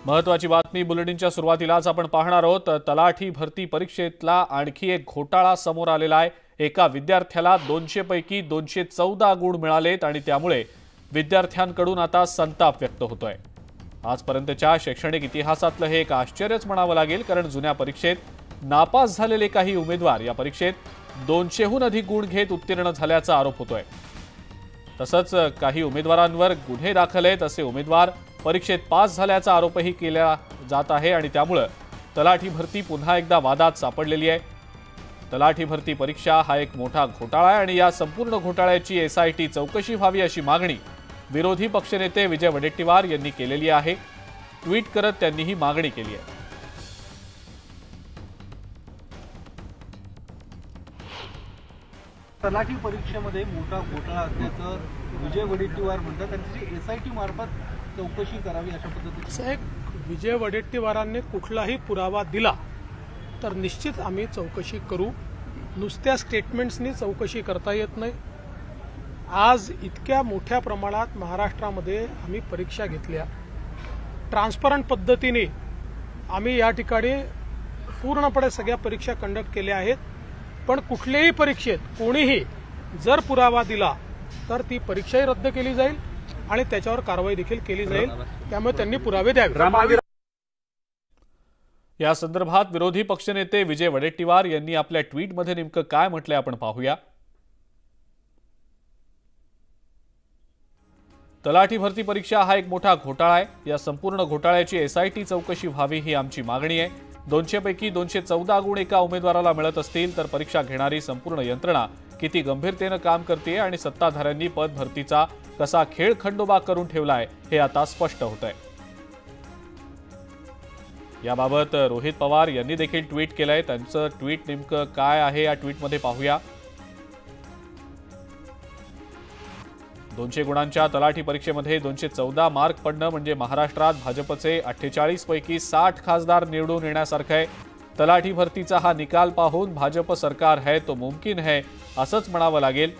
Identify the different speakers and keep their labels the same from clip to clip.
Speaker 1: महत्त्वाची बातमी बुलेटिनच्या सुरुवातीलाच आपण पाहणार आहोत। तलाठी भरती परीक्षेतला आणखी एक घोटाळा समोर आलेला आहे। एका विद्यार्थ्याला 200 पैकी 214 गुण मिळालेत आणि त्यामुळे विद्यार्थ्यांकडून आता संताप व्यक्त होतोय। आजपर्यंतच्या शैक्षणिक इतिहासातलं हे एक आश्चर्यच म्हणावं लागेल, कारण जुन्या परीक्षेत नापास झालेले काही उमेदवार या परीक्षेत 200हून अधिक गुण घेत उत्तीर्ण झाल्याचा आरोप होतोय। तसंच काही उमेदवारांवर गुन्हे दाखल आहेत, असे उमेदवार परीक्षेत पास झाल्याचा आरोपही केला जात आहे आणि त्यामुळे तलाठी भरती पुन्हा एकदा वादात सापडलेली आहे। तलाठी भरती परीक्षा हा एक मोठा घोटाळा आहे आणि या संपूर्ण घोटाळ्याची एसआयटी चौकशी व्हावी अशी मागणी विरोधी पक्षनेते विजय वडेट्टीवार यांनी केलेली आहे। ट्विट करत त्यांनी ही मागणी केली आहे।
Speaker 2: तलाठी परीक्षेमध्ये मोठा घोटाळा असल्याचं विजय वडेट्टीवार म्हणतात, त्यांची एसआयटी मार्फत चौकशी करावी अशा पद्धतीने।
Speaker 3: साहेब, विजय वडेट्टीवारांनी कुठलाही पुरावा दिला तर निश्चित आम्ही चौकशी करू। नुसत्या स्टेटमेंट्सनी चौकशी करता येत नाही। आज इतक्या मोठ्या प्रमाणात महाराष्ट्रामध्ये आम्ही परीक्षा घेतल्या, ट्रान्सपरंट पद्धतीने आम्ही या ठिकाणी पूर्णपणे सगळ्या परीक्षा कंडक्ट केल्या आहेत, पण कुठल्याही परीक्षेत कोणीही जर पुरावा दिला तर ती परीक्षाही रद्द केली जाईल आणि त्याच्यावर कारवाई देखील केली जाईल। त्यामुळे त्यांनी पुरावे द्यावे।
Speaker 1: या संदर्भात विरोधी पक्षनेते विजय वडेट्टीवार यांनी आपल्या ट्विटमध्ये नेमकं काय म्हटलंय आपण पाहूया। तलाठी भरती परीक्षा हा एक मोठा घोटाळा आहे। या संपूर्ण घोटाळ्याची एसआयटी चौकशी व्हावी ही आमची मागणी आहे। 200 पैकी 214 गुण एका उमेदवाराला मिळत असतील तर परीक्षा घेणारी संपूर्ण यंत्रणा किती गंभीरतेने काम करते आणि सत्ताधाऱ्यांनी पद भरतीचा कसा खेळखंडोबा करून ठेवलाय हे आता स्पष्ट होतंय। याबाबत रोहित पवार यांनी देखील ट्विट केलंय। त्यांचं ट्विट नेमकं काय आहे या ट्विटमध्ये पाहूया। 200 गुणांच्या तलाठी परीक्षेमध्ये 214 मार्क पडणं म्हणजे महाराष्ट्रात भाजपचे 48 पैकी 60 खासदार निवडून येण्यासारखं आहे। तलाठी भरतीचा हा निकाल पाहून भाजप सरकार है तो मुमकिन है असंच म्हणावं लागेल।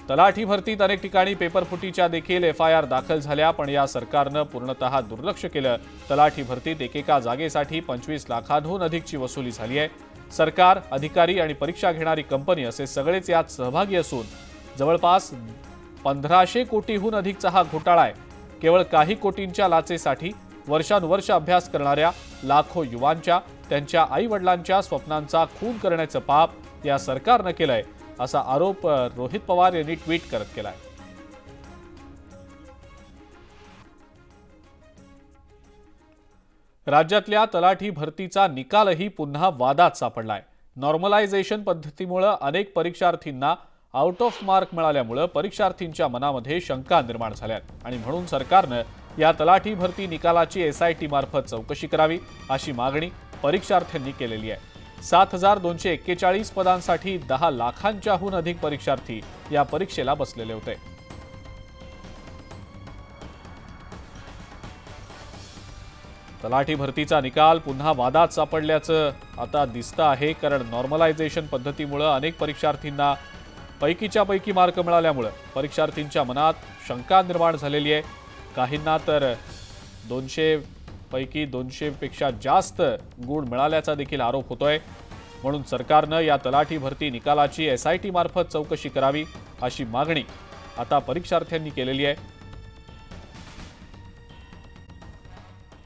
Speaker 1: तलाठी भरतीत अनेक ठिकाणी पेपरफुटीच्या देखील एफआयआर दाखल झाल्या, पण या सरकारनं पूर्णतः दुर्लक्ष केलं। तलाठी भरतीत एकेका जागेसाठी 25 लाखांहून अधिकची वसुली झाली आहे। सरकार, अधिकारी आणि परीक्षा घेणारी कंपनी असे सगळेच यात सहभागी असून जवळपास 1500 कोटीहून अधिकचा हा घोटाळा आहे। केवळ काही कोटींच्या लाचेसाठी वर्षानुवर्ष अभ्यास करणाऱ्या लाखो युवांच्या, त्यांच्या आई वडिलांच्या स्वप्नांचा खून करण्याचं पाप या सरकारनं केलंय, असा आरोप रोहित पवार यांनी ट्विट करत केलाय। राज्यातल्या तलाठी भरतीचा निकालही पुन्हा वादात सापडलाय। नॉर्मलायझेशन पद्धतीमुळे अनेक परीक्षार्थींना आउट ऑफ मार्क मिळाल्यामुळे परीक्षार्थींच्या मनामध्ये शंका निर्माण झाल्यात आणि म्हणून सरकारनं या तलाठी भरती निकालाची एसआयटी मार्फत चौकशी करावी अशी मागणी परीक्षार्थ्यांनी केलेली आहे। 7241 पदांसाठी 10 लाखांच्याहून अधिक परीक्षार्थी या परीक्षेला बसलेले होते। तलाठी भरतीचा निकाल पुन्हा वादात सापडल्याचं आता दिसतं आहे, कारण नॉर्मलायझेशन पद्धतीमुळे अनेक परीक्षार्थींना पैकीच्या पैकी मार्क मिळाल्यामुळे परीक्षार्थींच्या मनात शंका निर्माण झालेली आहे। काहींना तर 200 पैकी 200 पेक्षा जास्त गुण मिळाल्याचा देखील आरोप होतोय। म्हणून सरकारनं या तलाठी भरती निकालाची एसआयटी मार्फत चौकशी करावी अशी मागणी आता परीक्षार्थ्यांनी केलेली आहे।